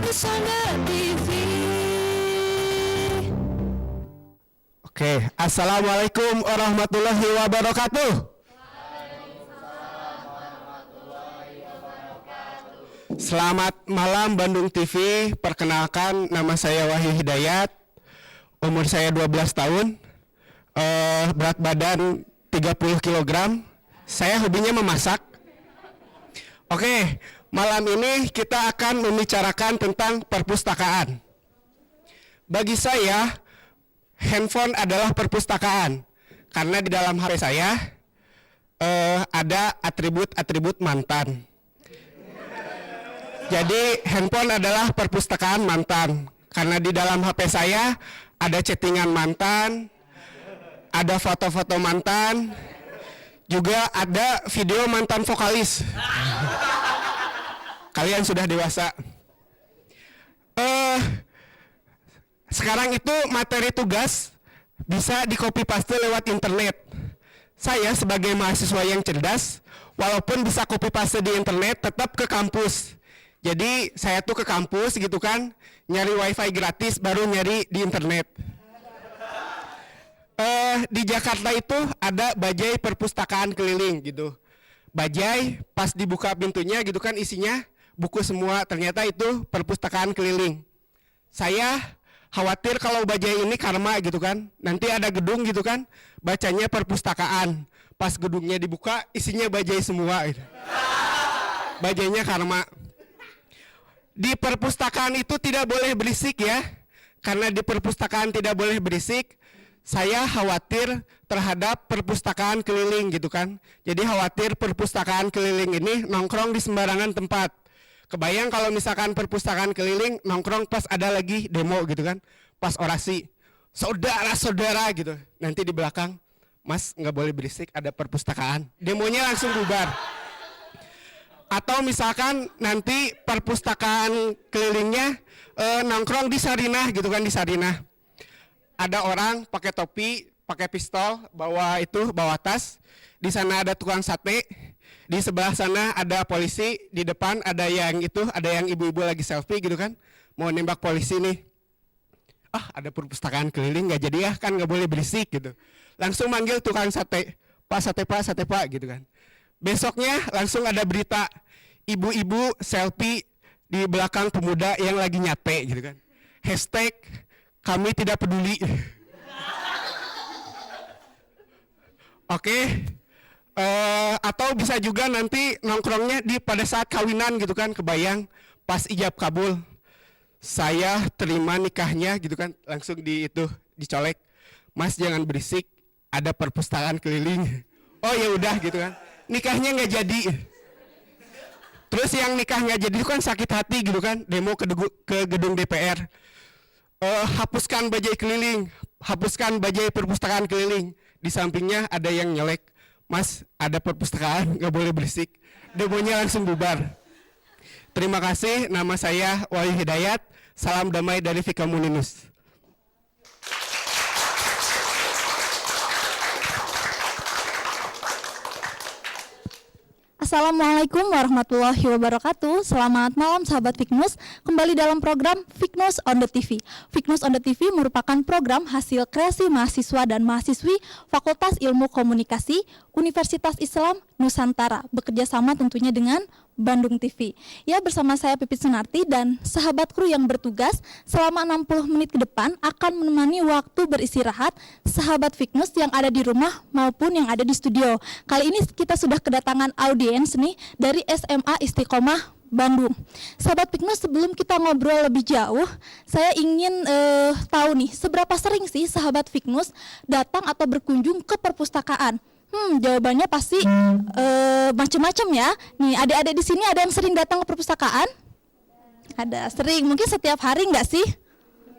Pesona TV. Oke, assalamualaikum warahmatullahi wabarakatuh. Selamat malam Bandung TV. Perkenalkan, nama saya Wahyu Hidayat. Umur saya 12 tahun. Berat badan 30 kg. Saya hobinya memasak. Oke, malam ini kita akan membicarakan tentang perpustakaan. Bagi saya, handphone adalah perpustakaan. Karena di dalam HP saya ada atribut-atribut mantan. Jadi handphone adalah perpustakaan mantan. Karena di dalam HP saya ada chattingan mantan, ada foto-foto mantan, juga ada video mantan vokalis. Kalian sudah dewasa. Sekarang itu materi tugas bisa di copy paste lewat internet. Saya sebagai mahasiswa yang cerdas, walaupun bisa copy paste di internet, tetap ke kampus. Jadi saya tuh ke kampus gitu kan, nyari wifi gratis baru nyari di internet. Di Jakarta itu ada Bajai Perpustakaan Keliling gitu. Bajai pas dibuka pintunya gitu kan isinya buku semua, ternyata itu perpustakaan keliling. Saya khawatir kalau Bajai ini karma gitu kan, nanti ada gedung gitu kan, bacanya perpustakaan. Pas gedungnya dibuka isinya Bajai semua gitu. Bajainya karma. Di perpustakaan itu tidak boleh berisik ya, karena di perpustakaan tidak boleh berisik. Saya khawatir terhadap perpustakaan keliling gitu kan. Jadi khawatir perpustakaan keliling ini nongkrong di sembarangan tempat. Kebayang kalau misalkan perpustakaan keliling nongkrong pas ada lagi demo gitu kan. Pas orasi, saudara-saudara gitu. Nanti di belakang, Mas nggak boleh berisik, ada perpustakaan. Demonya langsung bubar. Atau misalkan nanti perpustakaan kelilingnya nongkrong di Sarinah gitu kan, di Sarinah. Ada orang pakai topi, pakai pistol, bawa tas. Di sana ada tukang sate. Di sebelah sana ada polisi. Di depan ada yang ibu-ibu lagi selfie gitu kan. Mau nembak polisi nih. Ada perpustakaan keliling, nggak jadi ya, kan nggak boleh berisik gitu. Langsung manggil tukang sate. Pak, sate pak gitu kan. Besoknya langsung ada berita ibu-ibu selfie di belakang pemuda yang lagi nyate gitu kan. Hashtag kami tidak peduli. Oke. Atau bisa juga nanti nongkrongnya pada saat kawinan gitu kan, kebayang pas ijab kabul. Saya terima nikahnya gitu kan, langsung dicolek. Mas jangan berisik, ada perpustakaan keliling. Oh ya udah gitu kan. Nikahnya nggak jadi. Terus yang nikah nggak jadi itu kan sakit hati gitu kan, demo ke gedung DPR. Hapuskan Bajai keliling, hapuskan Bajai perpustakaan keliling. Di sampingnya ada yang nyelek, Mas ada perpustakaan nggak boleh berisik. Demonya langsung bubar. Terima kasih, nama saya Wahyu Hidayat. Salam damai dari Vika Muninus. Assalamualaikum warahmatullahi wabarakatuh. Selamat malam sahabat Fiknus. Kembali dalam program Fiknus on the TV. Fiknus on the TV merupakan program hasil kreasi mahasiswa dan mahasiswi Fakultas Ilmu Komunikasi Universitas Islam Nusantara, bekerja sama tentunya dengan Bandung TV. Ya, bersama saya Pipit Sunarti dan sahabat kru yang bertugas selama 60 menit ke depan akan menemani waktu beristirahat sahabat Fiknus yang ada di rumah maupun yang ada di studio. Kali ini kita sudah kedatangan audiens nih dari SMA Istiqomah Bandung. Sahabat Fiknus, sebelum kita ngobrol lebih jauh, saya ingin tahu nih, seberapa sering sih sahabat Fiknus datang atau berkunjung ke perpustakaan? Jawabannya pasti macam-macam ya. Nih, adik-adik di sini ada yang sering datang ke perpustakaan? Ada, sering. Mungkin setiap hari enggak sih?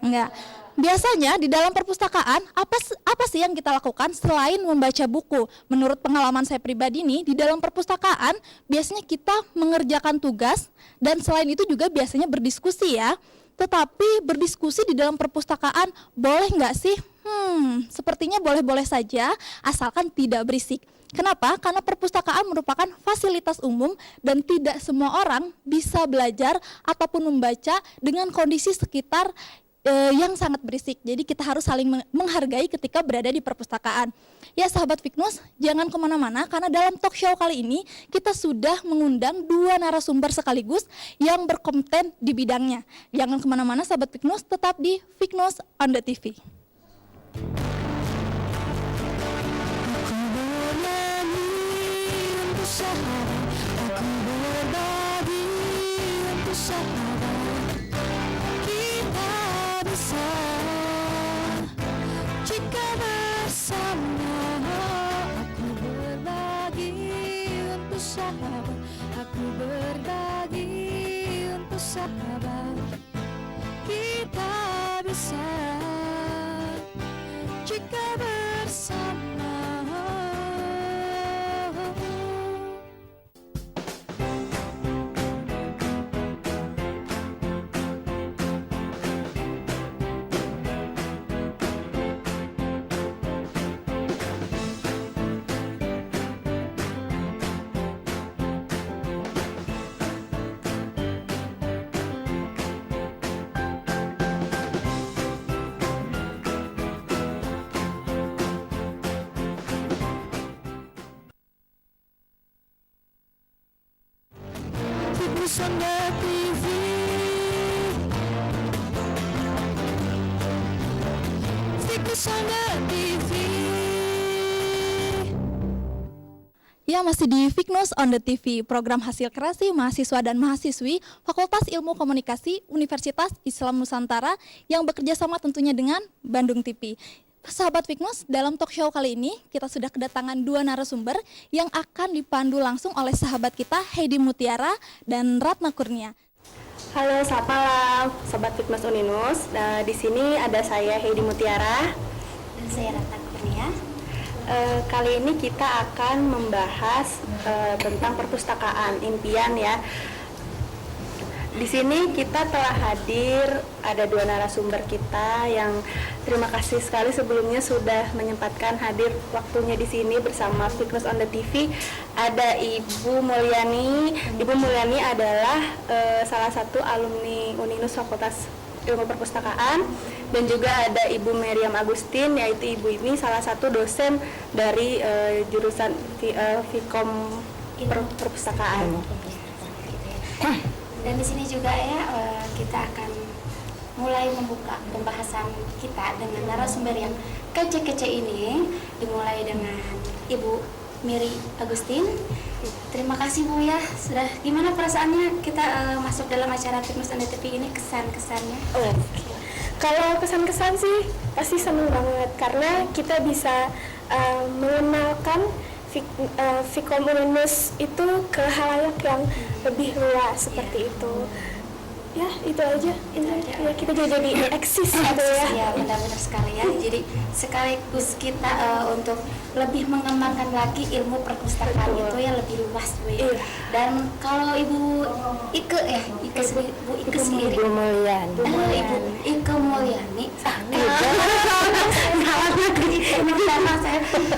Enggak. Biasanya di dalam perpustakaan apa sih yang kita lakukan selain membaca buku? Menurut pengalaman saya pribadi nih, di dalam perpustakaan biasanya kita mengerjakan tugas dan selain itu juga biasanya berdiskusi ya. Tetapi berdiskusi di dalam perpustakaan boleh nggak sih? Sepertinya boleh-boleh saja asalkan tidak berisik. Kenapa? Karena perpustakaan merupakan fasilitas umum dan tidak semua orang bisa belajar ataupun membaca dengan kondisi sekitar yang sangat berisik. Jadi kita harus saling menghargai ketika berada di perpustakaan. Ya sahabat Fiknus, jangan kemana-mana karena dalam talk show kali ini kita sudah mengundang 2 narasumber sekaligus yang berkompeten di bidangnya. Jangan kemana-mana sahabat Fiknus, tetap di Fiknus on the TV. Jika bersama aku berbagi untuk sahabat, aku berbagi untuk sahabat. Kita bisa jika bersama. Fiknus on the TV. Fiknus on the TV. Ya, masih di Fiknus on the TV, program hasil kreasi mahasiswa dan mahasiswi Fakultas Ilmu Komunikasi Universitas Islam Nusantara yang bekerja sama tentunya dengan Bandung TV. Sahabat Fiknus, dalam talk show kali ini kita sudah kedatangan 2 narasumber yang akan dipandu langsung oleh sahabat kita Heidi Mutiara dan Ratna Kurnia. Halo, selamat malam, Sobat Fiknus Uninus. Nah, di sini ada saya Heidi Mutiara Dan saya Ratna Kurnia. Kali ini kita akan membahas tentang perpustakaan impian ya. Di sini kita telah hadir, ada 2 narasumber kita yang terima kasih sekali sebelumnya sudah menyempatkan hadir waktunya di sini bersama Fiknus on the TV. Ada Ibu Mulyani. Ibu Mulyani adalah salah satu alumni Uninus Fakultas Ilmu Perpustakaan, dan juga ada Ibu Meriam Agustin, yaitu ibu ini salah satu dosen dari jurusan Fikom Perpustakaan. Dan di sini juga ya kita akan mulai membuka pembahasan kita dengan narasumber yang kece-kece ini, dimulai dengan Ibu Miri Agustin. Terima kasih Bu ya, sudah gimana perasaannya kita masuk dalam acara Fiknus on the TV ini, kesan-kesannya? Kalau kesan-kesan sih pasti senang banget karena kita bisa mengenalkan Fikom Uninus itu ke halayak yang lebih luas seperti itu. Ya, itu aja. Ya, kita juga jadi eksis gitu ya. Ya, benar-benar sekali ya. Jadi sekaligus kita untuk lebih mengembangkan lagi ilmu perpustakaan itu ya lebih luas Bu ya. Iya. Dan kalau Ibu Ike ya, Bu Ike sendiri. Ibu Mulyani. Ibu Ike Mulyani.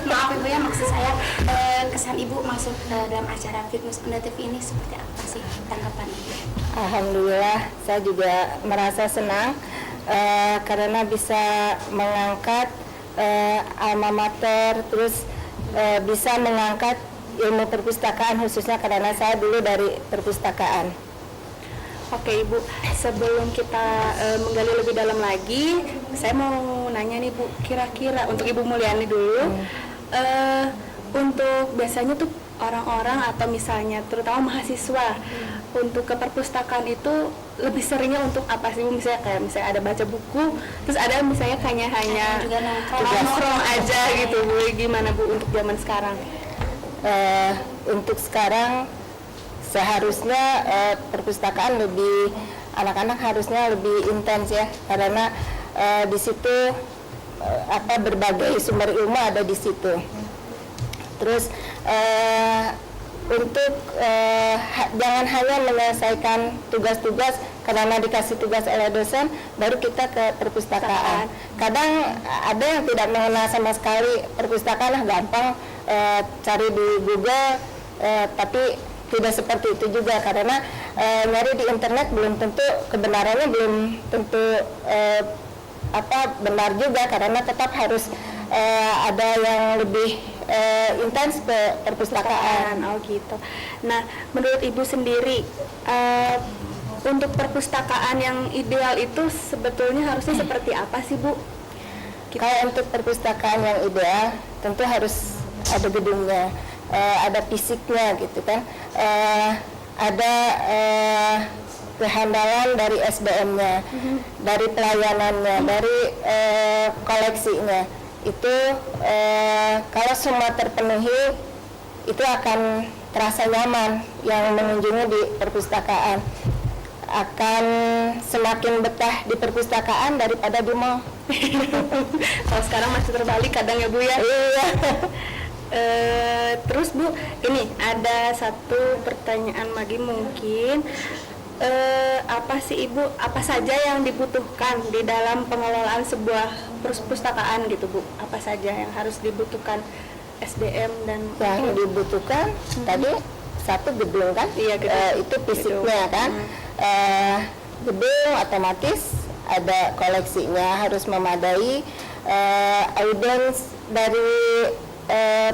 Maaf Ibu ya, maksud saya kesan Ibu masuk dalam acara Fiknus on the TV ini seperti apa sih tanggapan Ibu? Alhamdulillah, saya juga merasa senang karena bisa mengangkat alma mater, terus bisa mengangkat ilmu perpustakaan, khususnya karena saya dulu dari perpustakaan. Oke Ibu, sebelum kita menggali lebih dalam lagi, saya mau nanya nih Bu, kira-kira untuk Ibu Mulyani dulu, untuk biasanya tuh orang-orang atau misalnya terutama mahasiswa untuk ke perpustakaan itu lebih seringnya untuk apa sih Bu? Misalnya ada baca buku, terus ada misalnya hanya juga nongkrong aja gitu Bu. Gimana Bu untuk zaman sekarang? Untuk sekarang seharusnya perpustakaan lebih, anak-anak harusnya lebih intens ya, karena di situ berbagai sumber ilmu ada di situ. Terus untuk jangan hanya menyelesaikan tugas-tugas karena dikasih tugas oleh dosen baru kita ke perpustakaan. Kadang ada yang tidak mengenal sama sekali perpustakaan, gampang cari di Google, tapi tidak seperti itu juga, karena nyari di internet belum tentu kebenarannya belum tentu benar juga, karena tetap harus ada yang lebih intens ke perpustakaan. Oh gitu. Nah, menurut Ibu sendiri, untuk perpustakaan yang ideal itu sebetulnya harusnya seperti apa sih, Bu? Kalau untuk perpustakaan yang ideal, tentu harus ada gedungnya, ada fisiknya gitu kan, ada kehandalan dari SDM-nya, dari pelayanannya, dari koleksinya. Itu kalau semua terpenuhi, itu akan terasa nyaman yang mengunjungi di perpustakaan. Akan semakin betah di perpustakaan daripada di mall. Kalau sekarang masih terbalik kadang ya Bu ya. Iya. Terus Bu, ini ada satu pertanyaan lagi mungkin. Apa sih Ibu, apa saja yang dibutuhkan di dalam pengelolaan sebuah perpustakaan gitu Bu? Apa saja yang harus dibutuhkan SDM dan Yang dibutuhkan tadi satu gedung kan? Iya, gedung. Itu fisiknya kan. Gedung otomatis ada koleksinya harus memadai. Audiens dari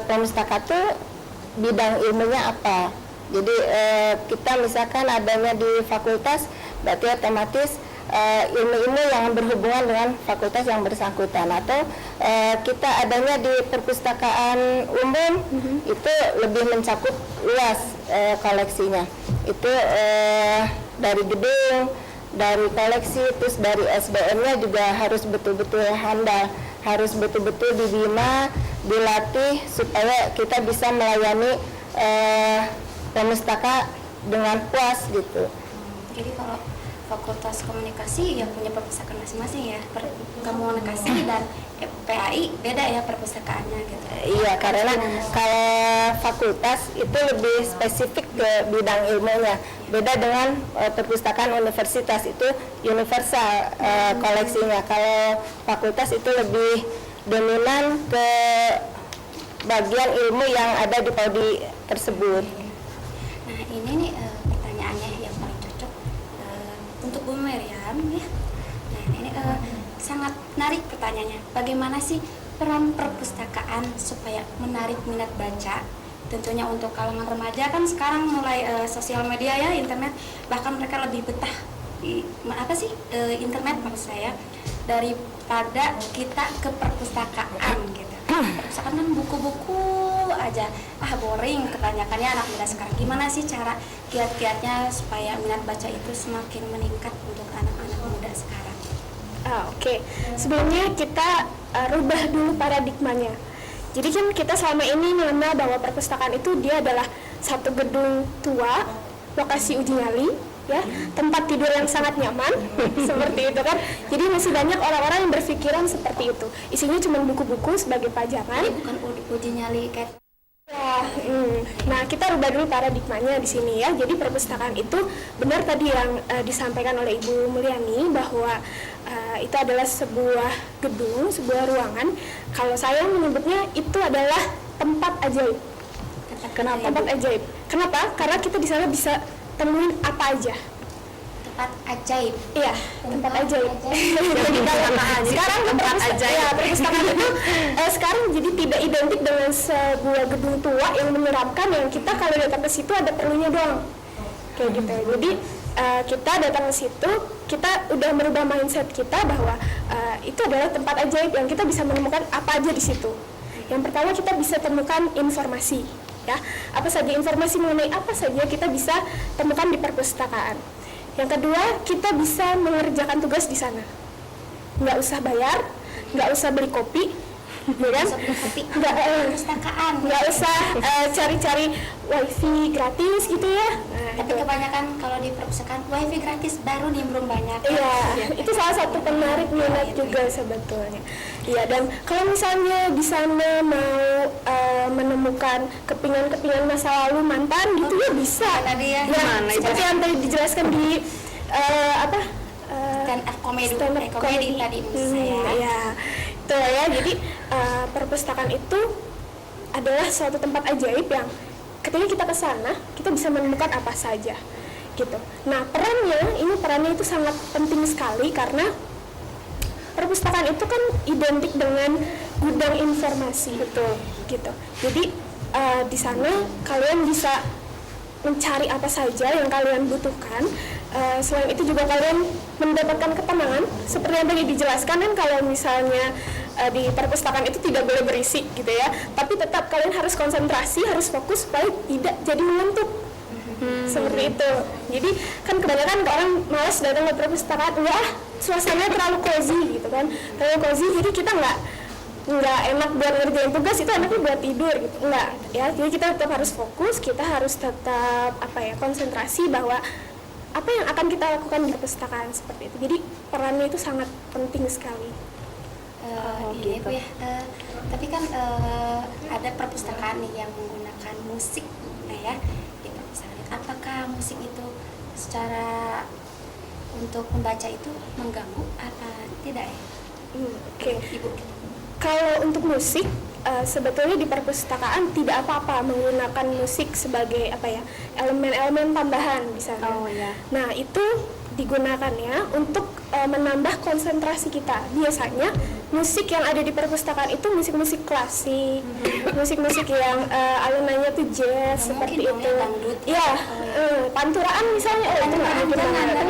perpustakaan itu bidang ilmunya apa? Jadi kita misalkan adanya di fakultas, berarti otomatis ilmu-ilmu yang berhubungan dengan fakultas yang bersangkutan, atau kita adanya di perpustakaan umum, itu lebih mencakup luas koleksinya. Itu dari gedung, dari koleksi, terus dari SDM-nya juga harus betul-betul handal, harus betul-betul dibina, dilatih supaya kita bisa melayani pemustaka dengan puas gitu. Jadi kalau Fakultas Komunikasi ya punya perpustakaan masing-masing ya, komunikasi dan PAI beda ya perpustakaannya gitu. Iya, karena kalau fakultas itu lebih spesifik ke bidang ilmunya. Beda dengan perpustakaan universitas, itu universal koleksinya. Kalau fakultas itu lebih dominan ke bagian ilmu yang ada di prodi tersebut. Nah ini nih pertanyaannya yang paling cocok untuk Bu Meriam ya. Nah ini sangat menarik pertanyaannya. Bagaimana sih peran perpustakaan supaya menarik minat baca? Tentunya untuk kalangan remaja kan sekarang mulai sosial media ya, internet, bahkan mereka lebih betah internet maksud saya daripada kita ke perpustakaan gitu. Perpustakaan kan buku-buku aja, boring kebanyakannya anak muda sekarang. Gimana sih cara kiat-kiatnya supaya minat baca itu semakin meningkat untuk anak-anak muda sekarang? Oke. Sebelumnya kita rubah dulu paradigmanya. Jadi kan kita selama ini mengenal bahwa perpustakaan itu dia adalah satu gedung tua, lokasi uji nyali, ya, tempat tidur yang sangat nyaman, seperti itu kan. Jadi masih banyak orang-orang yang berpikiran seperti itu. Isinya cuma buku-buku sebagai pajangan. Jadi bukan uji nyali kayak Ya, nah kita rubah dulu paradigmanya di sini ya. Jadi perpustakaan itu benar tadi yang disampaikan oleh Ibu Mulyani bahwa itu adalah sebuah gedung, sebuah ruangan. Kalau saya menyebutnya itu adalah tempat ajaib. Kenapa? Tempat ajaib. Kenapa? Karena kita di sana bisa temuin apa aja. tempat ajaib. Iya, tempat ajaib. Sekarang tempat ajaib. Ya, perpustakaan itu sekarang jadi tidak identik dengan sebuah gedung tua yang menyeramkan yang kita kalau datang ke situ ada perlunya doang. Kayak gitu. Jadi kita datang ke situ, kita udah merubah mindset kita bahwa itu adalah tempat ajaib yang kita bisa menemukan apa aja di situ. Yang pertama kita bisa temukan informasi, ya. Apa saja informasi mengenai apa saja kita bisa temukan di perpustakaan. Yang kedua, kita bisa mengerjakan tugas di sana. Nggak usah bayar, nggak usah beli kopi, ya kan? Nggak usah cari-cari wifi gratis gitu ya. Tapi kebanyakan kalau di perpustakaan wifi gratis baru nimbrung banyak. Iya, itu salah satu penarik minat juga sebetulnya. Iya, dan kalau misalnya di sana mau menemukan kepingan-kepingan masa lalu mantan gitu ya bisa. Tadi ya, seperti yang tadi dijelaskan di stand up comedy, komedi tadi saya. Ya, itu ya. Jadi perpustakaan itu adalah suatu tempat ajaib yang ketika kita ke sana, kita bisa menemukan apa saja gitu. Nah, perannya itu sangat penting sekali karena perpustakaan itu kan identik dengan gudang informasi. Betul. Gitu. Jadi di sana kalian bisa mencari apa saja yang kalian butuhkan. Selain itu juga kalian mendapatkan ketenangan seperti yang tadi dijelaskan kan, kalau misalnya di perpustakaan itu tidak boleh berisik gitu ya, tapi tetap kalian harus konsentrasi, harus fokus supaya tidak jadi mengantuk. Seperti itu. Jadi kan kebanyakan orang malas datang ke perpustakaan, suasananya terlalu cozy gitu kan, terlalu cozy, jadi kita nggak enak buat ngerjain tugas, itu enaknya buat tidur gitu, enggak ya. Jadi kita tetap harus fokus, kita harus tetap konsentrasi bahwa apa yang akan kita lakukan di perpustakaan seperti itu. Jadi perannya itu sangat penting sekali. Iya Bu ya. Tapi kan ada perpustakaan nih yang menggunakan musik, ya di perpustakaan. Apakah musik itu secara untuk membaca itu mengganggu apa tidak ya? Oke. Ibu. Kalau untuk musik, sebetulnya di perpustakaan tidak apa-apa menggunakan musik sebagai elemen-elemen tambahan misalnya. Oh ya. Nah, itu digunakannya untuk menambah konsentrasi kita. Biasanya musik yang ada di perpustakaan itu musik-musik klasik, musik-musik yang alunannya tuh jazz seperti mungkin itu. ya, dangdut. Iya, panturaan misalnya, itu nggak mungkin banget.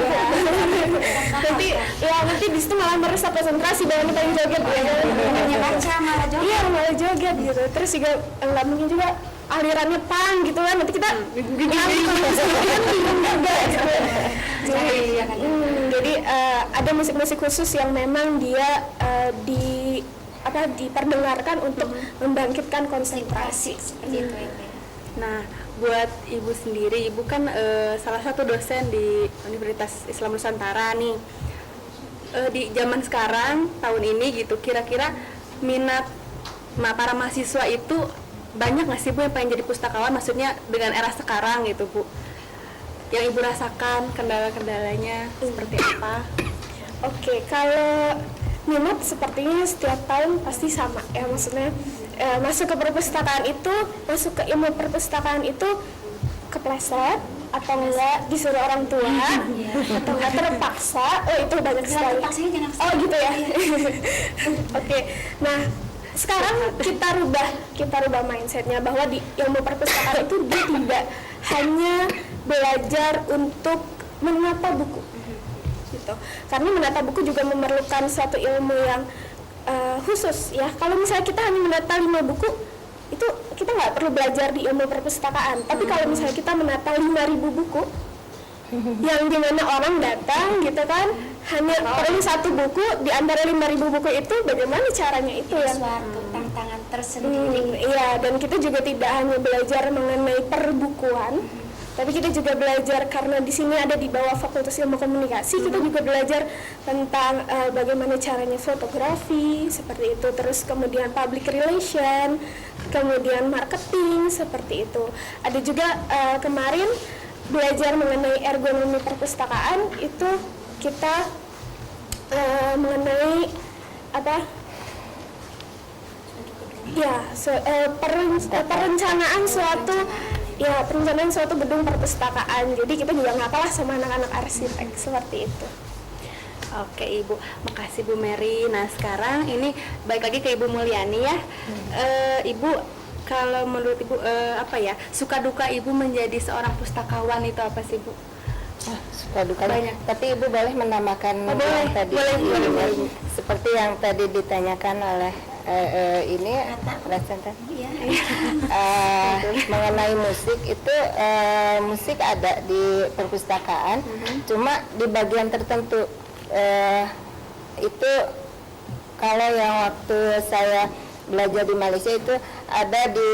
Iya. Nanti di situ malah merusak konsentrasi dengan kita yang joget ya. Hanya baca malah joget. Iya, malah joget gitu. Terus juga nggak mungkin juga alirannya pang gitu kan, nanti kita bingung juga gitu. Jadi ada musik-musik khusus yang memang dia diperdengarkan untuk membangkitkan konsentrasi. Seperti itu ya. Nah, buat Ibu sendiri, Ibu kan salah satu dosen di Universitas Islam Nusantara nih. Di zaman sekarang, tahun ini gitu, kira-kira minat para mahasiswa itu banyak nggak sih Bu yang pengen jadi pustakawan? Maksudnya dengan era sekarang gitu Bu. Yang Ibu rasakan kendala-kendalanya seperti apa? Oke, kalau minat sepertinya setiap tahun pasti sama ya, maksudnya masuk ke perpustakaan itu, masuk ke ilmu perpustakaan itu kepleset atau enggak disuruh orang tua atau enggak terpaksa, itu banyak sekali. Terpaksanya jangan Oh gitu ya. Oke, nah sekarang kita rubah mindsetnya bahwa di ilmu perpustakaan itu dia tidak hanya belajar untuk menata buku gitu, karena menata buku juga memerlukan suatu ilmu yang khusus ya. Kalau misalnya kita hanya menata 5 buku itu kita nggak perlu belajar di ilmu perpustakaan, tapi kalau misalnya kita menata 5.000 buku yang dimana orang datang gitu kan hanya perlu 1 buku di antara 5.000 buku itu, bagaimana caranya itu ya? Suatu tantangan tersendiri. Iya, dan kita juga tidak hanya belajar mengenai perbukuan, tapi kita juga belajar karena di sini ada di bawah Fakultas Ilmu Komunikasi, kita juga belajar tentang bagaimana caranya fotografi seperti itu, terus kemudian public relation, kemudian marketing seperti itu. Ada juga kemarin belajar mengenai ergonomi perpustakaan, itu kita mengenai perencanaan suatu gedung perpustakaan. Jadi kita juga nggak kalah sama anak-anak arsitek seperti itu. Oke Ibu, makasih Bu Mary. Nah sekarang ini balik lagi ke Ibu Mulyani ya. Ibu, kalau menurut Ibu suka duka Ibu menjadi seorang pustakawan itu apa sih Bu? Suka duka Banyak. Tapi Ibu boleh menambahkan boleh, yang tadi boleh. seperti yang tadi ditanyakan oleh presenter mengenai musik itu, musik ada di perpustakaan, cuma di bagian tertentu. Itu kalau yang waktu saya belajar di Malaysia itu ada di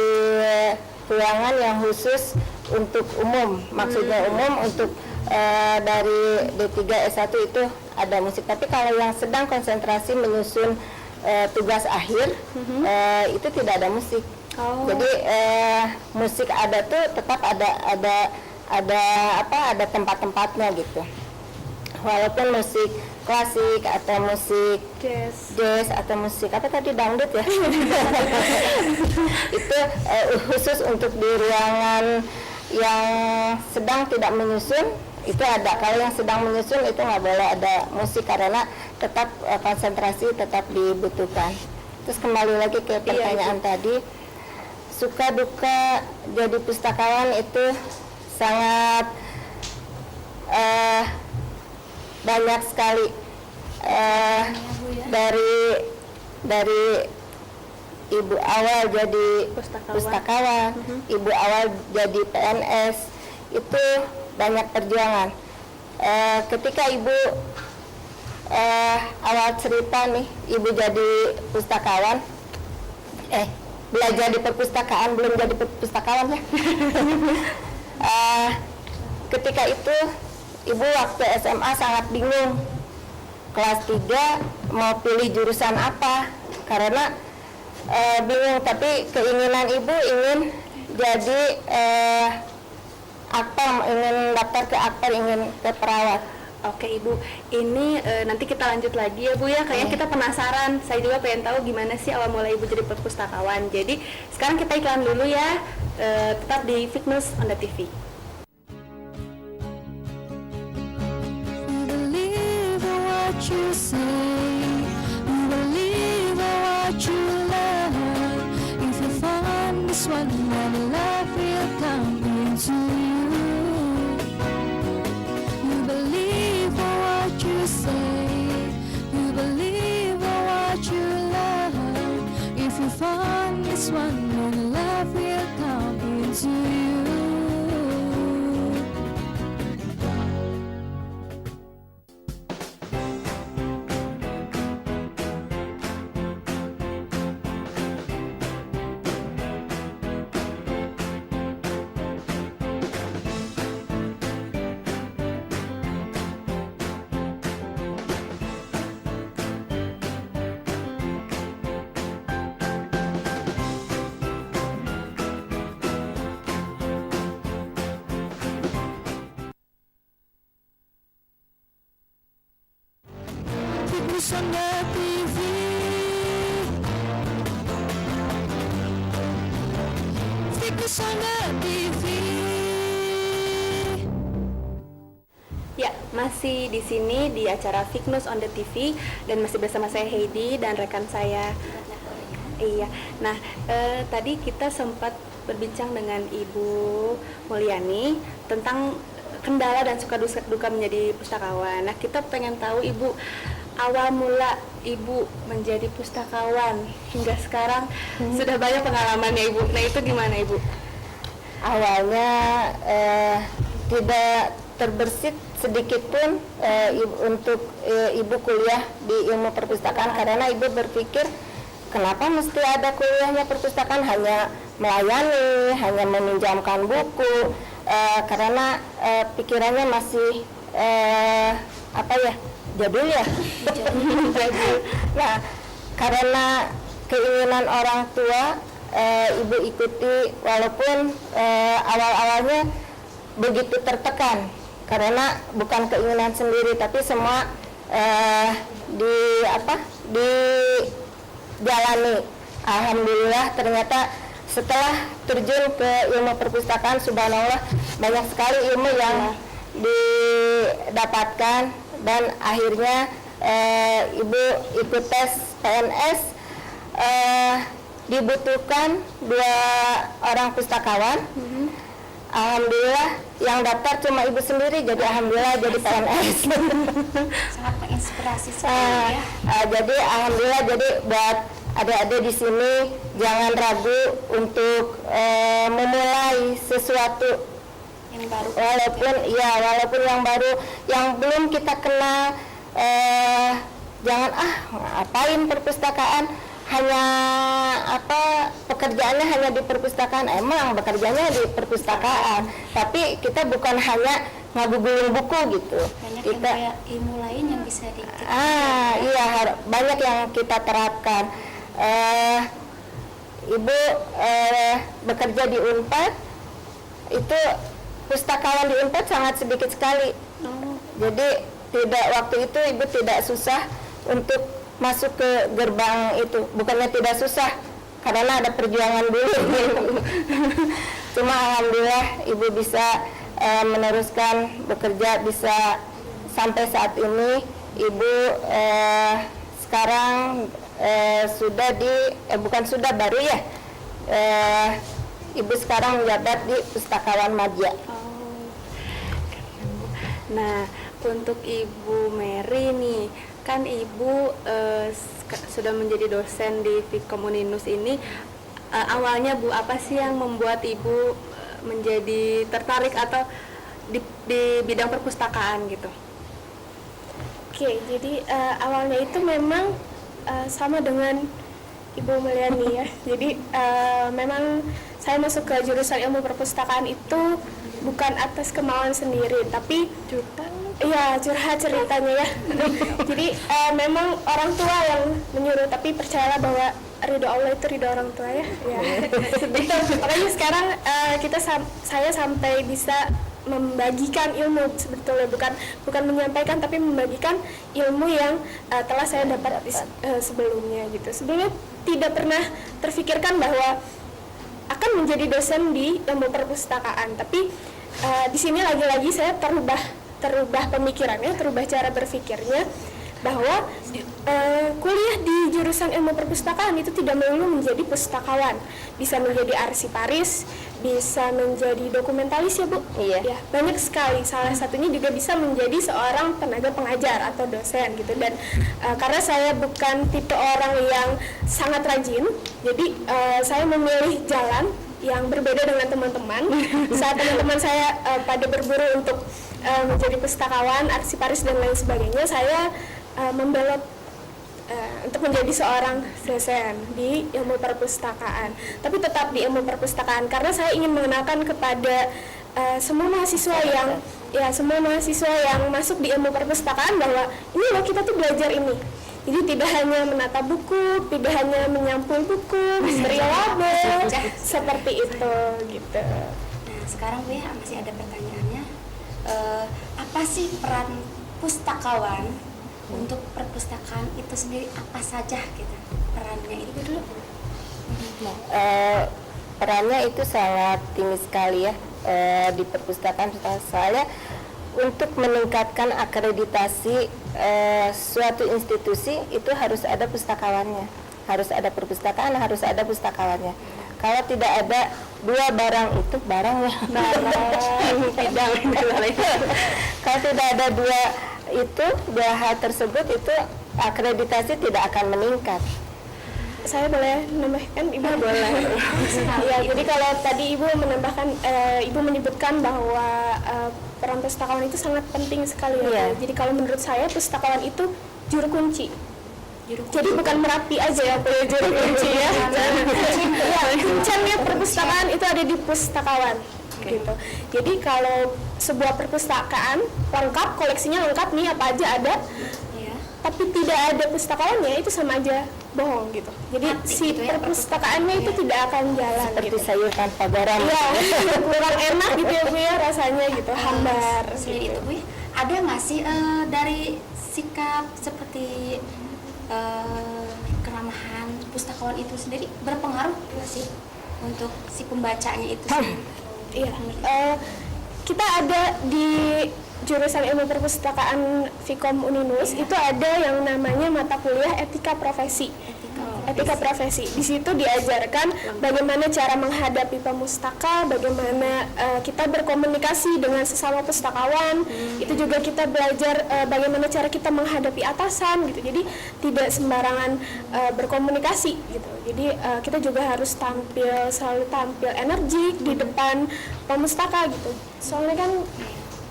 ruangan yang khusus untuk umum, maksudnya umum untuk dari D3 S1 itu ada musik. Tapi kalau yang sedang konsentrasi menyusun tugas akhir itu tidak ada musik. Jadi musik ada tuh tetap ada tempat-tempatnya gitu. walaupun musik klasik atau musik jazz atau musik apa tadi dangdut ya itu khusus untuk di ruangan yang sedang tidak menyusun itu ada. Kalau yang sedang menyusun itu nggak boleh ada musik karena tetap konsentrasi tetap dibutuhkan. Terus kembali lagi ke pertanyaan tadi, suka duka jadi pustakawan itu sangat banyak sekali, dari ibu awal jadi pustakawan, ibu awal jadi PNS, itu banyak perjuangan. Ketika ibu awal cerita nih, ibu jadi pustakawan, belajar di perpustakaan, belum jadi pustakawan ya. Ketika itu ibu waktu SMA sangat bingung, kelas 3 mau pilih jurusan apa, karena bingung, tapi keinginan ibu ingin jadi aktor, ingin daftar ke aktor, ingin ke perawat. Oke Ibu, ini nanti kita lanjut lagi ya Bu ya, kayaknya kita penasaran, saya juga pengen tahu gimana sih awal mulai Ibu jadi perpustakawan. Jadi sekarang kita iklan dulu ya, tetap di Fiknus on the TV. You say, we believe what you love. If you find this one, then love will come into you. You believe what you say, you believe what you love. If you find this one, then love will come into you. Fiknus on the TV. Fiknus on the TV. Ya, masih di sini di acara Fiknus on the TV dan masih bersama saya Heidi dan rekan saya. Iya. Nah, tadi kita sempat berbincang dengan Ibu Mulyani tentang kendala dan suka duka menjadi pustakawan. Nah, kita pengen tahu Ibu, awal mula Ibu menjadi pustakawan hingga sekarang sudah banyak pengalaman ya Ibu. Nah, itu gimana Ibu? Awalnya tidak terbersit sedikit pun untuk ibu kuliah di ilmu perpustakaan, karena ibu berpikir kenapa mesti ada kuliahnya perpustakaan, hanya melayani, hanya meminjamkan buku, karena pikirannya masih jadul ya. Nah, karena keinginan orang tua, ibu ikuti walaupun awal-awalnya begitu tertekan, karena bukan keinginan sendiri tapi semua dijalani. Alhamdulillah ternyata setelah terjun ke ilmu perpustakaan, subhanallah banyak sekali ilmu yang didapatkan, dan akhirnya ibu ikut tes PNS. Dibutuhkan 2 orang pustakawan. Alhamdulillah yang daftar cuma ibu sendiri, jadi alhamdulillah jadi PNS. Sangat menginspirasi sekali ya. Jadi alhamdulillah, jadi buat adik-adik di sini jangan ragu untuk memulai sesuatu Yang baru. Walaupun yang baru, yang belum kita kenal, jangan ngapain perpustakaan, hanya pekerjaannya hanya di perpustakaan. Emang bekerjanya di perpustakaan, tapi kita bukan hanya ngabubulin buku gitu. Banyak Kita ilmu lain yang bisa kita. banyak yang kita terapkan. Ibu bekerja di Unpad, itu pustakawan di Unpad sangat sedikit sekali. Jadi tidak, waktu itu ibu tidak susah untuk masuk ke gerbang itu. Bukannya tidak susah, karena ada perjuangan dulu. Cuma alhamdulillah ibu bisa meneruskan bekerja, bisa sampai saat ini. Ibu sekarang sudah bukan sudah, baru ya, ibu sekarang menjabat di Pustakawan Madya. Nah, untuk Ibu Mary nih, kan Ibu sudah menjadi dosen di Fikom Uninus ini. Awalnya Bu, apa sih yang membuat Ibu menjadi tertarik atau di bidang perpustakaan gitu? Oke, jadi awalnya itu memang sama dengan Ibu Meliani ya. Jadi memang saya masuk ke jurusan ilmu perpustakaan itu bukan atas kemauan sendiri, tapi curhat ceritanya ya. Jadi memang orang tua yang menyuruh, tapi percayalah bahwa ridho Allah itu ridho orang tua ya. Makanya sekarang saya sampai bisa membagikan ilmu sebetulnya, bukan menyampaikan, tapi membagikan ilmu yang telah saya dapat sebelumnya gitu. Sebelumnya tidak pernah terfikirkan bahwa akan menjadi dosen di ilmu perpustakaan, tapi di sini lagi-lagi saya terubah pemikirannya, terubah cara berpikirnya, bahwa kuliah di jurusan ilmu perpustakaan itu tidak melulu menjadi pustakawan, bisa menjadi arsiparis, bisa menjadi dokumentalis ya Bu. Iya. Ya, banyak sekali. Salah satunya juga bisa menjadi seorang tenaga pengajar atau dosen gitu. Dan karena saya bukan tipe orang yang sangat rajin, jadi saya memilih jalan yang berbeda dengan teman-teman. Saat teman-teman saya pada berburu untuk menjadi pustakawan, arsiparis dan lain sebagainya, saya membelot untuk menjadi seorang dosen di ilmu perpustakaan, tapi tetap di ilmu perpustakaan karena saya ingin mengenalkan kepada semua mahasiswa yang masuk di ilmu perpustakaan bahwa ini loh, kita tuh belajar ini. Jadi tidak hanya menata buku, tidak hanya menyampul buku, beri label, seperti itu gitu. Nah, sekarang Bu ya, masih ada pertanyaannya. Apa sih peran pustakawan untuk perpustakaan itu sendiri, apa saja gitu perannya itu dulu? Perannya itu sangat tinggi sekali ya di perpustakaan. Soalnya untuk meningkatkan akreditasi suatu institusi itu harus ada pustakawannya, harus ada perpustakaan, harus ada pustakawannya. Kalau tidak ada dua barang itu kalau tidak ada dua hal tersebut, itu akreditasi tidak akan meningkat. Saya boleh menambahkan, Ibu? Boleh. Ya, jadi kalau tadi Ibu menambahkan, Ibu menyebutkan bahwa peran pustakawan itu sangat penting sekali ya. Iya. Jadi kalau menurut saya pustakawan itu juru kunci. Jadi bukan Merapi aja ya, juru kunci ya. Kuncinya perpustakaan itu ada di pustakawan. Gitu. Jadi kalau sebuah perpustakaan lengkap, koleksinya lengkap nih, apa aja ada, tapi tidak ada pustakawannya, itu sama aja bohong gitu. Jadi si perpustakaannya itu tidak akan jalan. Seperti gitu. sayur tanpa garam. Iya, kurang enak gitu ya Bu ya, rasanya gitu, hambar. Selain itu Bu, ada nggak sih dari sikap seperti keramahan pustakawan itu sendiri berpengaruh nggak sih untuk si pembacanya itu sendiri? Iya, kita ada di jurusan ilmu perpustakaan Fikom Uninus itu ada yang namanya mata kuliah etika profesi. Etika profesi. Di situ diajarkan bagaimana cara menghadapi pemustaka, bagaimana kita berkomunikasi dengan sesama pustakawan. Itu juga kita belajar bagaimana cara kita menghadapi atasan gitu. Jadi tidak sembarangan berkomunikasi gitu. Jadi kita juga harus selalu tampil energik di depan pemustaka gitu. Soalnya kan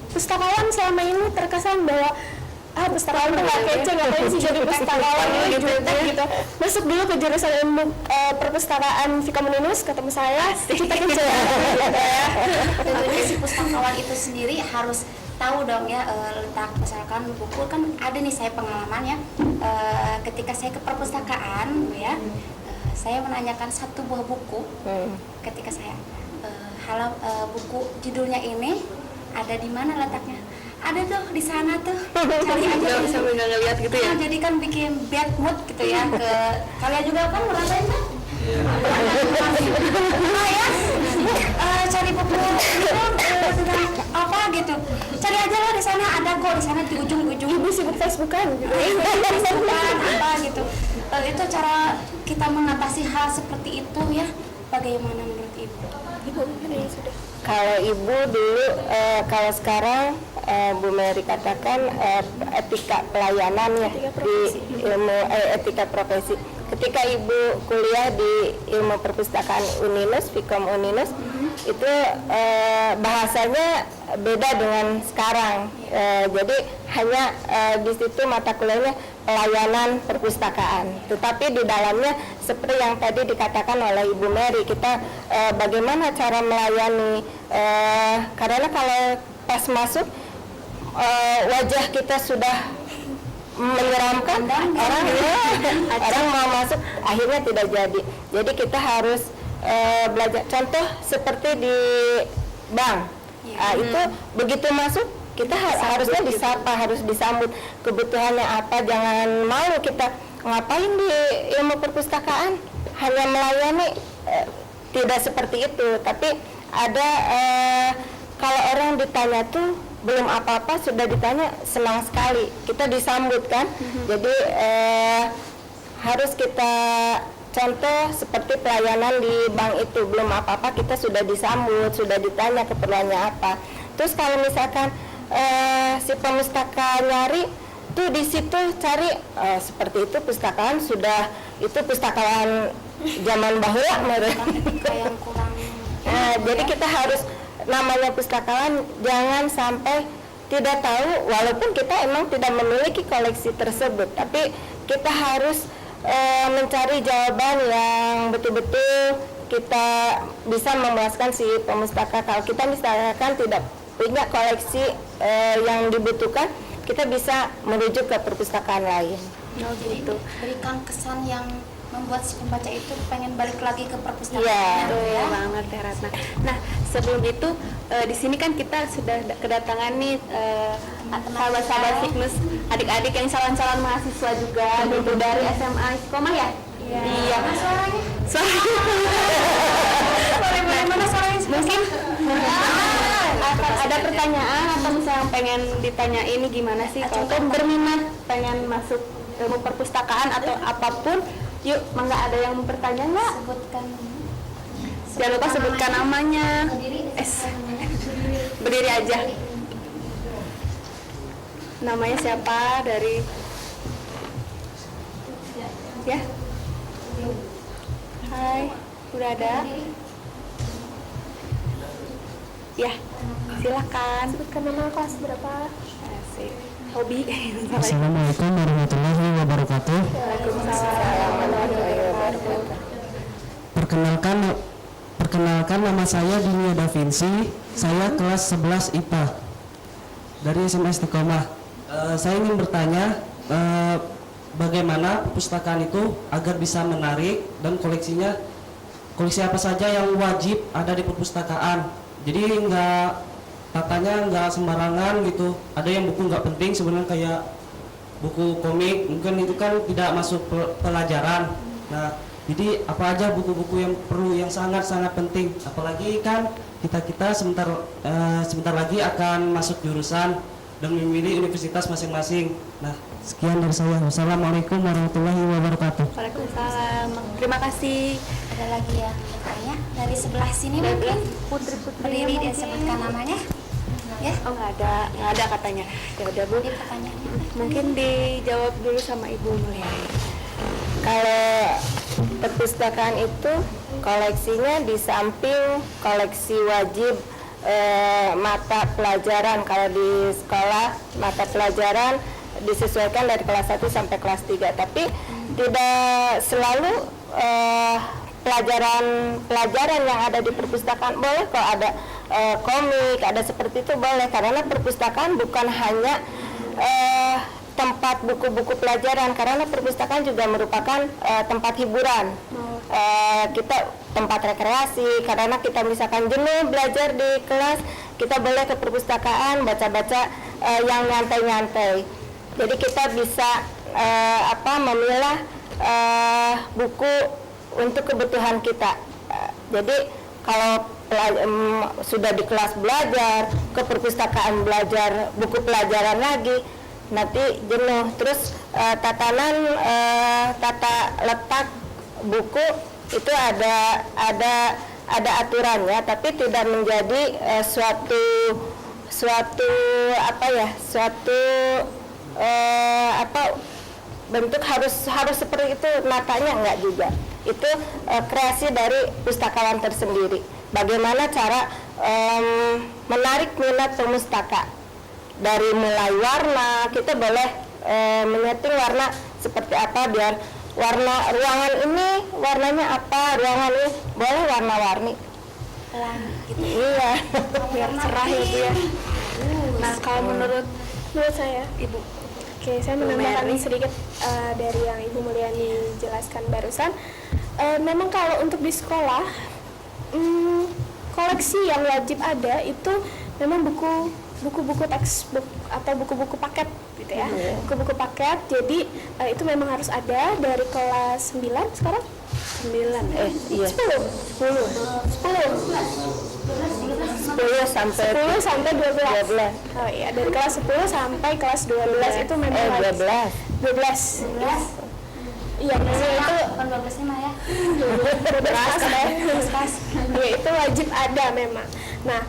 pustakawan selama ini terkesan bahwa pustakawan tuh gak kece, ngapain sih jadi pustakawan gitu. Masuk dulu ke jurusan ilmu perpustakaan Fikom Uninus, ketemu saya, kita kece. Tentunya si pustakawan itu sendiri harus tahu dong ya letak, misalkan buku kan ada nih, saya pengalaman ya, ketika saya ke perpustakaan ya, saya menanyakan satu buah buku, ketika saya buku judulnya ini ada di mana letaknya, ada tuh di sana tuh, cari aja. Nggak bisa ngeliat gitu ya? Jadi kan bikin bad mood gitu ya ke kalian juga kan ngerasain kan? Nah ya, cari buku tentang apa gitu, cari aja lah di sana, ada kok di sana di ujung-ujung. Ibu sibuk Facebookan gitu. Facebookan apa gitu. Itu cara kita mengatasi hal seperti itu ya. Bagaimana menurut ibu? Ibu ini sudah. Kalau ibu dulu, kalau sekarang Bu Mary katakan etika pelayanan ya di ilmu etika profesi. Ketika ibu kuliah di ilmu perpustakaan Uninus, Fikom Uninus, itu bahasanya beda dengan sekarang. Jadi hanya di situ mata kuliahnya pelayanan perpustakaan. Tetapi di dalamnya seperti yang tadi dikatakan oleh Ibu Mary, kita bagaimana cara melayani, karena kalau pas masuk wajah kita sudah menyeramkan, orang mau masuk akhirnya tidak jadi. Jadi kita harus belajar. Contoh seperti di bank, itu begitu masuk kita harusnya disapa, harus disambut. Kebutuhannya apa, jangan malu kita ngapain di ilmu perpustakaan, hanya melayani, tidak seperti itu. Tapi ada kalau orang ditanya tuh belum apa-apa sudah ditanya senang sekali, kita disambut kan. Jadi harus kita contoh seperti pelayanan di bank itu, belum apa-apa kita sudah disambut, sudah ditanya keperluannya apa. Terus kalau misalkan si pemustaka nyari tuh di situ cari seperti itu, pustakaan sudah itu pustakaan zaman bahula Yang kurang. jadi kita harus namanya pustakaan jangan sampai tidak tahu, walaupun kita emang tidak memiliki koleksi tersebut, tapi kita harus mencari jawaban yang betul-betul kita bisa memuaskan si pemustaka. Kalau kita misalkan tidak punya koleksi yang dibutuhkan, kita bisa merujuk ke perpustakaan lain. Oh gitu. Berikan kesan yang membuat si pembaca itu pengen balik lagi ke perpustakaan. Iya, Betul banget ya Ratna. Nah sebelum itu di sini kan kita sudah kedatangan nih sahabat-sahabat Fignus, adik-adik yang calon-calon mahasiswa juga gitu dari SMA Istiqomah ya. Iya. Mana suaranya? Boleh mana suaranya? Mungkin akan ada pertanyaan atau misalnya pengen ditanya ini gimana sih kalau berminat pengen masuk ilmu perpustakaan atau apapun. Yuk, mangga ada yang mau bertanya nggak? Sebutkan. Jangan lupa sebutkan namanya. Berdiri aja. Namanya siapa dari? Ya. Hai, udah ada? Ya, silakan. Sebutkan nama kelas berapa? Asik. Hobi. Assalamualaikum warahmatullahi wabarakatuh. Perkenalkan nama saya Dinia Da Vinci. Saya kelas 11 IPA dari SMA Istiqomah. Saya ingin bertanya bagaimana perpustakaan itu agar bisa menarik dan koleksi apa saja yang wajib ada di perpustakaan. Jadi tatanya nggak sembarangan gitu. Ada yang buku nggak penting sebenarnya kayak buku komik, mungkin itu kan tidak masuk pelajaran. Nah, jadi apa aja buku-buku yang perlu, yang sangat-sangat penting. Apalagi kan kita sebentar lagi akan masuk jurusan dan memilih universitas masing-masing. Nah, sekian dari saya. Wassalamualaikum warahmatullahi wabarakatuh. Waalaikumsalam. Terima kasih. Ada lagi yang bertanya dari sebelah sini mungkin. Putri-putri Berdiri dan sebutkan namanya. Ya. Oh nggak ada katanya. Ya udah Bu. Jadi pertanyaannya. Mungkin dijawab dulu sama Ibu Mulyani. Kalau perpustakaan itu koleksinya di samping koleksi wajib mata pelajaran, kalau di sekolah mata pelajaran disesuaikan dari kelas 1 sampai kelas 3, tapi tidak selalu pelajaran yang ada di perpustakaan boleh kok ada komik, ada seperti itu boleh, karena perpustakaan bukan hanya tempat buku-buku pelajaran, karena perpustakaan juga merupakan tempat hiburan, kita tempat rekreasi, karena kita misalkan jenuh belajar di kelas, kita boleh ke perpustakaan baca-baca yang nyantai-nyantai. Jadi kita bisa memilah buku untuk kebutuhan kita. Jadi kalau sudah di kelas belajar, ke perpustakaan belajar buku pelajaran lagi, nanti jenuh. Terus tata letak buku itu ada aturannya, tapi tidak menjadi suatu bentuk harus seperti itu, matanya enggak juga. Itu kreasi dari pustakawan tersendiri. Bagaimana cara menarik minat pemustaka. Dari mulai warna, kita boleh menyeting warna seperti apa, biar warna ruangan ini warnanya apa, ruangan ini boleh warna-warni. Gitu. Iya. Biar cerah ya Bu ya. Nah, kalau menurut saya, Ibu, oke, saya menambahkan sedikit dari yang Ibu Mulyani jelaskan barusan. Memang kalau untuk di sekolah, koleksi yang wajib ada itu memang buku-buku textbook atau buku-buku paket gitu ya. Buku-buku paket, jadi itu memang harus ada dari kelas 9 sekarang? 10 sampai 12. Oh iya, dari kelas 10 sampai kelas 12 itu memang 12. Iya, itu 12 mah ya. 12 ya, itu wajib ada memang. Nah,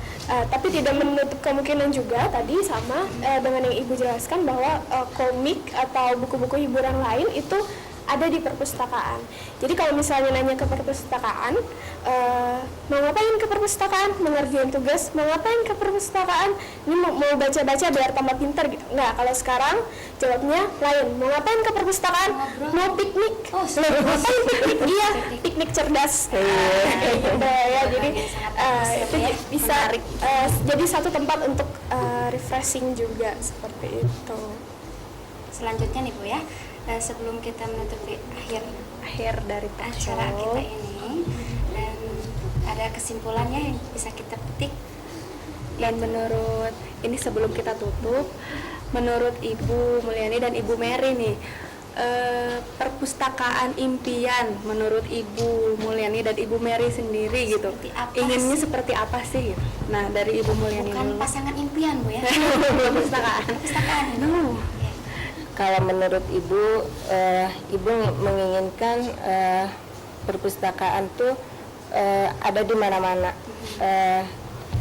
tapi tidak menutup kemungkinan juga tadi sama dengan yang Ibu jelaskan bahwa komik atau buku-buku hiburan lain itu ada di perpustakaan. Jadi kalau misalnya nanya ke perpustakaan, mau ngapain ke perpustakaan? Mengerjain tugas, mau ngapain ke perpustakaan? Ini mau baca-baca biar tambah pintar gitu. Nggak, kalau sekarang jawabnya lain. Mau ngapain ke perpustakaan? Mau piknik. Ngapain piknik? Iya, piknik cerdas. Gitu ya. Jadi itu bisa jadi satu tempat untuk refreshing juga seperti itu. Selanjutnya nih Bu ya, sebelum kita menutupi akhir dari acara kita ini, dan ada kesimpulannya yang bisa kita petik. dan menurut ini sebelum kita tutup, menurut Ibu Mulyani dan Ibu Mary nih, perpustakaan impian menurut Ibu Mulyani dan Ibu Mary sendiri gitu, inginnya seperti apa sih? Nah, dari Ibu Mulyani Bukan dulu. pasangan impian Bu ya. Perpustakaan. No. Kalau menurut Ibu, Ibu menginginkan perpustakaan tuh ada di mana-mana.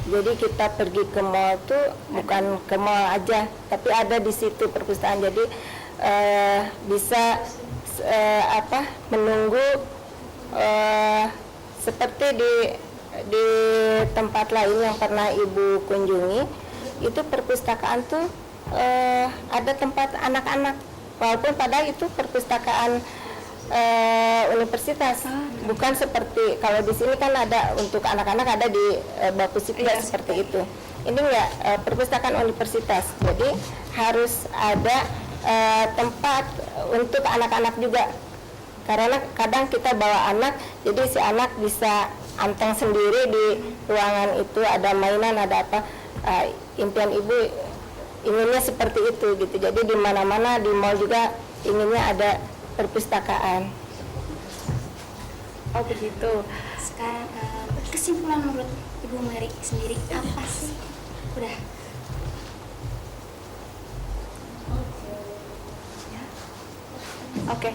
Jadi kita pergi ke mall tuh bukan ke mall aja, tapi ada di situ perpustakaan. Jadi bisa menunggu seperti di tempat lain yang pernah Ibu kunjungi, itu perpustakaan tuh ada tempat anak-anak, walaupun padahal itu perpustakaan universitas, bukan seperti kalau di sini kan ada untuk anak-anak, ada di Bapusitbas seperti itu. Ini enggak, perpustakaan universitas, jadi harus ada tempat untuk anak-anak juga, karena kadang kita bawa anak, jadi si anak bisa anteng sendiri di ruangan itu, ada mainan, ada apa. Impian Ibu inginnya seperti itu gitu. Jadi di mana-mana, di mall juga inginnya ada perpustakaan. Oh begitu. Sekarang kesimpulan menurut Ibu Mary sendiri apa sih? Udah. Oke.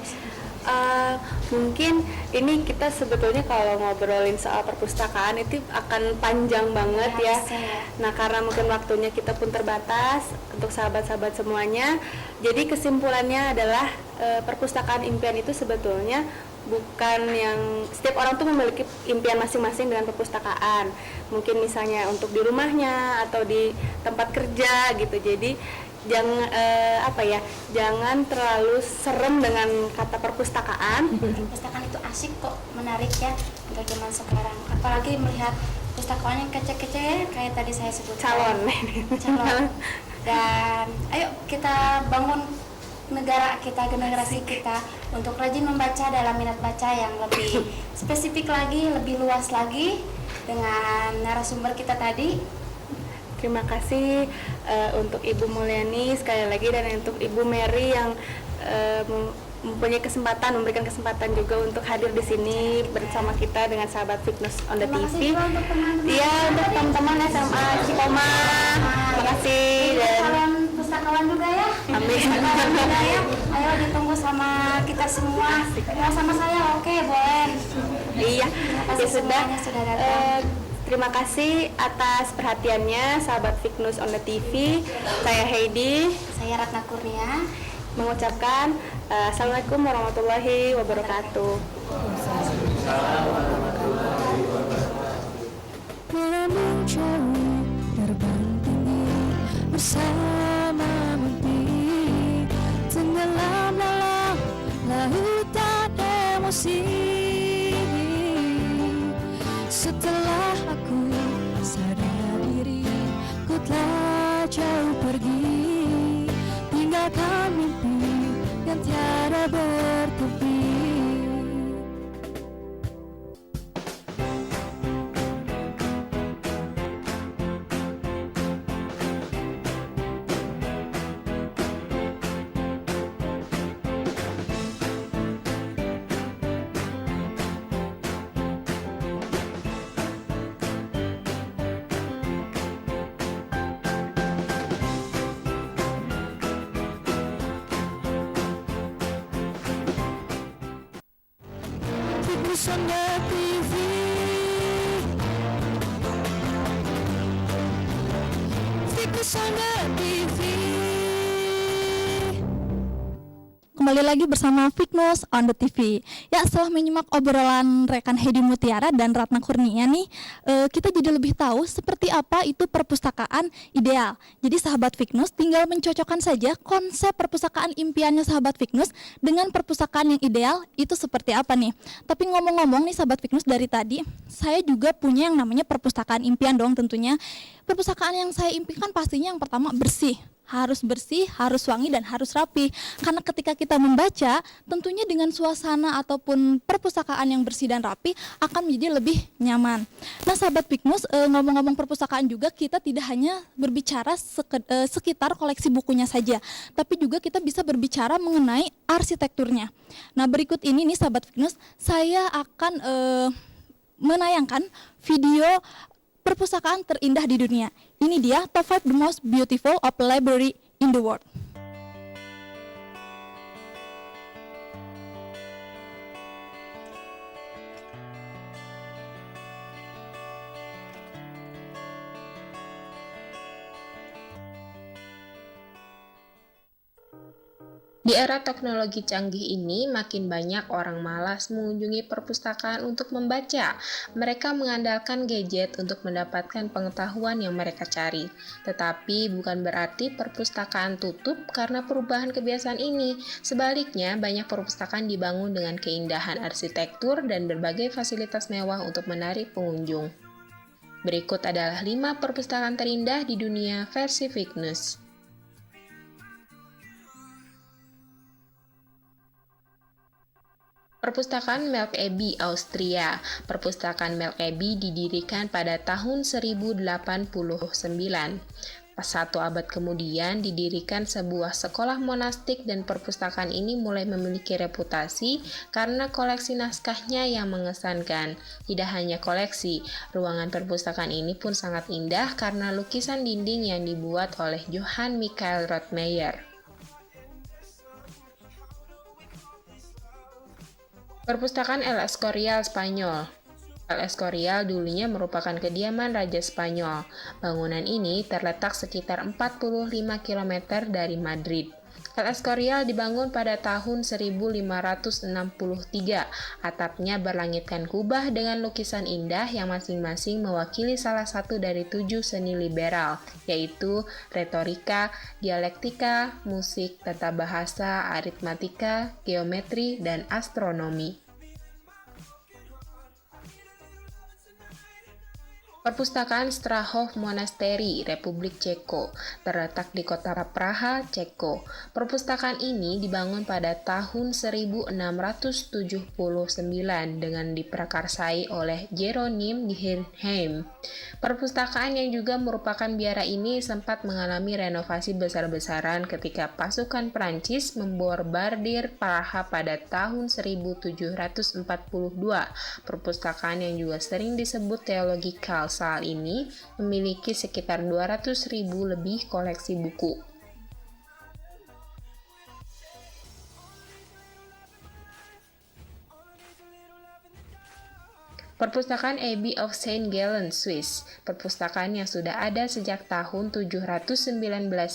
Mungkin ini kita sebetulnya kalau ngobrolin soal perpustakaan itu akan panjang banget ya. Nah, karena mungkin waktunya kita pun terbatas untuk sahabat-sahabat semuanya. Jadi kesimpulannya adalah perpustakaan impian itu sebetulnya bukan yang setiap orang tuh memiliki impian masing-masing dengan perpustakaan. Mungkin misalnya untuk di rumahnya atau di tempat kerja gitu. Jadi jangan terlalu serem dengan kata perpustakaan. Perpustakaan itu asik kok, menarik ya untuk zaman sekarang. Apalagi melihat pustakawan yang kece-kece kayak tadi saya sebutkan. Calon. Dan ayo kita bangun negara kita, generasi kita untuk rajin membaca dalam minat baca yang lebih spesifik lagi, lebih luas lagi dengan narasumber kita tadi. Terima kasih untuk Ibu Mulyani sekali lagi, dan untuk Ibu Mary yang mempunyai kesempatan, memberikan kesempatan juga untuk hadir di sini bersama kita dengan sahabat Fitness on the Terima kasih TV. juga untuk teman-teman. Iya, untuk teman-teman SMA Cikoma. Terima kasih dan Calon pustakawan juga ya. amin. Pustakawan juga ya. Ayo ditunggu sama kita semua. Mau sama saya, oke boleh. Iya, Terima ya kasih sudah. semuanya sudah datang. Terima kasih atas perhatiannya sahabat Fitness on the TV. Saya Heidi Saya Ratna Kurnia. mengucapkan Assalamualaikum warahmatullahi wabarakatuh. Melambung jauh terbang tinggi bersama mimpi, tenggelam dalam lautan emosi. Setelah aku sadar diri, ku telah jauh pergi, tinggalkan mimpi yang tiada bertepi. Fitness on the TV. Fitness on the TV. Kembali lagi bersama Fitness on the TV. Ya, setelah menyimak obrolan rekan Heidi Mutiara dan Ratna Kurnia nih, kita jadi lebih tahu seperti apa itu perpustakaan ideal. Jadi sahabat Fitness tinggal mencocokkan saja konsep perpustakaan impiannya sahabat Fitness dengan perpustakaan yang ideal itu seperti apa nih. Tapi ngomong-ngomong nih sahabat Fitness, dari tadi saya juga punya yang namanya perpustakaan impian dong tentunya. Perpustakaan yang saya impikan pastinya yang pertama bersih, harus wangi dan harus rapi. Karena ketika kita membaca, tentunya dengan suasana ataupun perpustakaan yang bersih dan rapi akan menjadi lebih nyaman. Nah, sahabat Fitness, ngomong-ngomong perpustakaan juga, kita tidak hanya berbicara sekitar koleksi bukunya saja, tapi juga kita bisa berbicara mengenai arsitekturnya. Nah, berikut ini nih sahabat Fitness, saya akan menayangkan video perpustakaan terindah di dunia. Ini dia top 5 the most beautiful of library in the world. Di era teknologi canggih ini, makin banyak orang malas mengunjungi perpustakaan untuk membaca. Mereka mengandalkan gadget untuk mendapatkan pengetahuan yang mereka cari. Tetapi bukan berarti perpustakaan tutup karena perubahan kebiasaan ini. Sebaliknya, banyak perpustakaan dibangun dengan keindahan arsitektur dan berbagai fasilitas mewah untuk menarik pengunjung. Berikut adalah 5 perpustakaan terindah di dunia versi Fitness. Perpustakaan Melk Abbey, Austria. Perpustakaan Melk Abbey didirikan pada tahun 1089. Satu abad kemudian didirikan sebuah sekolah monastik dan perpustakaan ini mulai memiliki reputasi karena koleksi naskahnya yang mengesankan. Tidak hanya koleksi, ruangan perpustakaan ini pun sangat indah karena lukisan dinding yang dibuat oleh Johann Michael Rothmeyer. Perpustakaan El Escorial, Spanyol. El Escorial dulunya merupakan kediaman Raja Spanyol. Bangunan ini terletak sekitar 45 km dari Madrid. El Escorial dibangun pada tahun 1563. Atapnya berlangitkan kubah dengan lukisan indah yang masing-masing mewakili salah satu dari 7 seni liberal, yaitu retorika, dialektika, musik, tata bahasa, aritmatika, geometri, dan astronomi. Perpustakaan Strahov Monastery, Republik Ceko, terletak di kota Praha, Ceko. Perpustakaan ini dibangun pada tahun 1679 dengan diprakarsai oleh Jeronim Hirheim. Perpustakaan yang juga merupakan biara ini sempat mengalami renovasi besar-besaran ketika pasukan Prancis memborbardir Praha pada tahun 1742. Perpustakaan yang juga sering disebut Theological Saal ini memiliki sekitar 200.000 lebih koleksi buku. Perpustakaan Abbey of St. Gallen, Swiss. Perpustakaan yang sudah ada sejak tahun 719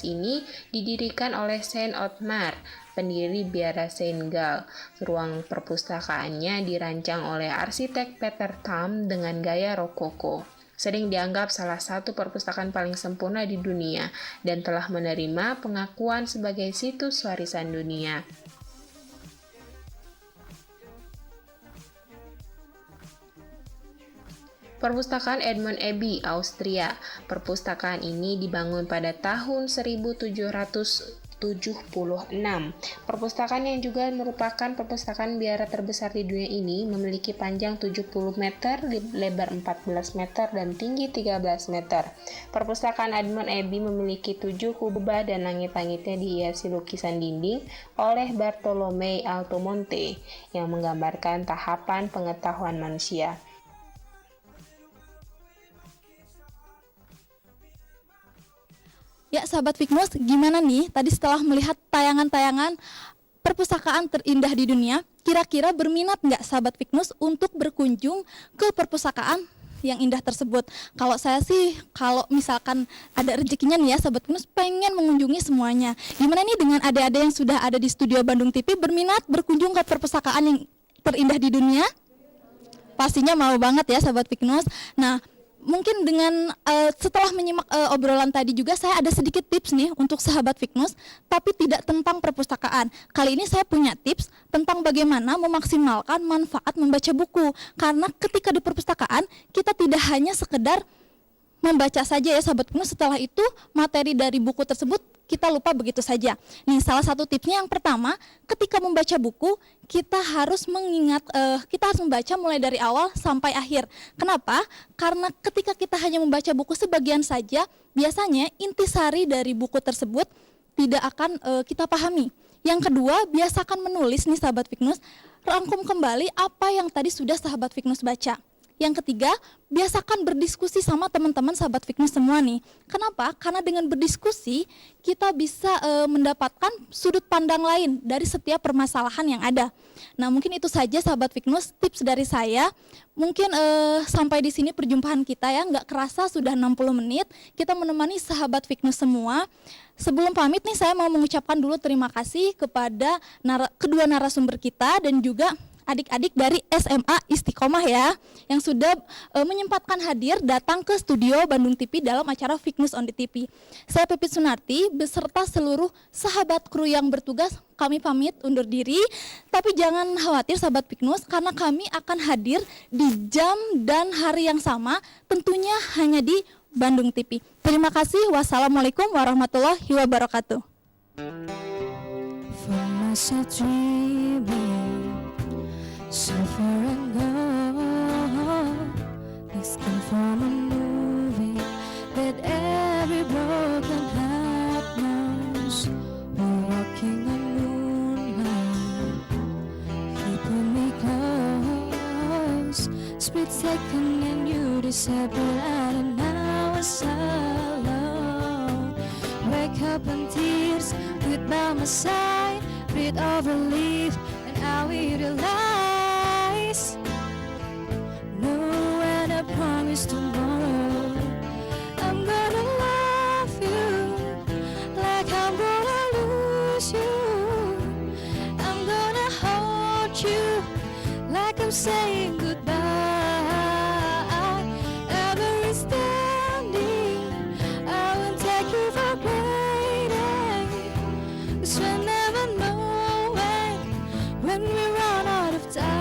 ini didirikan oleh Saint Othmar, pendiri biara Saint Gall. Ruang perpustakaannya dirancang oleh arsitek Peter Tam dengan gaya rokoko. Sering dianggap salah satu perpustakaan paling sempurna di dunia dan telah menerima pengakuan sebagai situs warisan dunia. Perpustakaan Edmund Abbey, Austria. Perpustakaan ini dibangun pada tahun 1776. Perpustakaan yang juga merupakan perpustakaan biara terbesar di dunia ini memiliki panjang 70 meter, lebar 14 meter, dan tinggi 13 meter. Perpustakaan Edmund Abbey memiliki 7 kubah dan langit-langitnya dihiasi lukisan dinding oleh Bartolomei Altomonte yang menggambarkan tahapan pengetahuan manusia. Ya, sahabat Fiknus, gimana nih tadi setelah melihat tayangan-tayangan perpustakaan terindah di dunia, kira-kira berminat nggak sahabat Fiknus untuk berkunjung ke perpustakaan yang indah tersebut? Kalau saya sih, kalau misalkan ada rezekinya nih ya sahabat Fiknus, pengen mengunjungi semuanya. Gimana nih dengan adik-adik yang sudah ada di studio Bandung TV, berminat berkunjung ke perpustakaan yang terindah di dunia? Pastinya mau banget ya sahabat Fiknus. Nah, mungkin dengan setelah menyimak obrolan tadi juga saya ada sedikit tips nih untuk sahabat Fiknus, tapi tidak tentang perpustakaan. Kali ini saya punya tips tentang bagaimana memaksimalkan manfaat membaca buku. Karena ketika di perpustakaan kita tidak hanya sekedar membaca saja ya sahabat Fiknus, setelah itu materi dari buku tersebut kita lupa begitu saja. Nih, salah satu tipsnya yang pertama, ketika membaca buku kita harus mengingat, kita harus membaca mulai dari awal sampai akhir. Kenapa? Karena ketika kita hanya membaca buku sebagian saja, biasanya intisari dari buku tersebut tidak akan kita pahami. Yang kedua, biasakan menulis nih sahabat Fiknus, rangkum kembali apa yang tadi sudah sahabat Fiknus baca. Yang ketiga, biasakan berdiskusi sama teman-teman sahabat Fiknus semua nih. Kenapa? Karena dengan berdiskusi kita bisa mendapatkan sudut pandang lain dari setiap permasalahan yang ada. Nah, mungkin itu saja sahabat Fiknus tips dari saya. Mungkin sampai di sini perjumpaan kita ya, nggak kerasa sudah 60 menit kita menemani sahabat Fiknus semua. Sebelum pamit nih, saya mau mengucapkan dulu terima kasih kepada kedua narasumber kita dan juga adik-adik dari SMA Istiqomah ya, yang sudah menyempatkan hadir datang ke studio Bandung TV dalam acara Fiknus on the TV. Saya Pipit Sunarti beserta seluruh sahabat kru yang bertugas, kami pamit undur diri. Tapi jangan khawatir sahabat Fiknus, karena kami akan hadir di jam dan hari yang sama, tentunya hanya di Bandung TV. Terima kasih. Wassalamualaikum warahmatullahi wabarakatuh. So far and gone, this come from a movie that every broken heart knows. We're walking on moonlight, you pull me close. Split second and you disappear out and now I'm so alone. Wake up in tears, with by my side, breathe of relief, and I will realize no, and I promise tomorrow I'm gonna love you like I'm gonna lose you. I'm gonna hold you like I'm saying goodbye. Every standing I will take you for granted, 'cause we'll never know when we run out of time.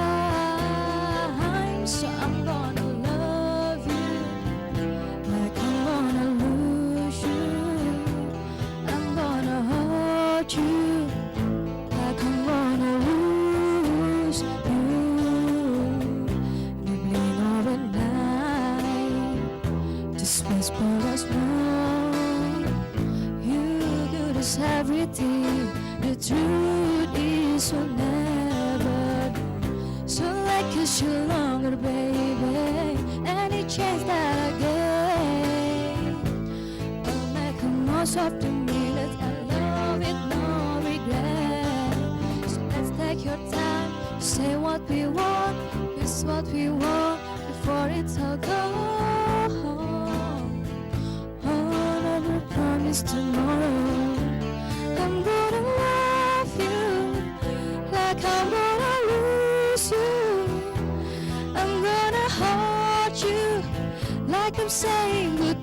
So I'm gonna love you like I'm gonna lose you. I'm gonna hold you like I'm gonna lose you. In the blink of an eye, is everything. The truth is we'll never. So I kiss you longer, baby. Any chance that I get, I'll make the most of the minutes and love it, no regret. So let's take your time, say what we want, it's what we want before it's all gone. I'll never promise tomorrow I'm gonna love you like I'm gonna lose you. I'm gonna hold you like I'm saying goodbye.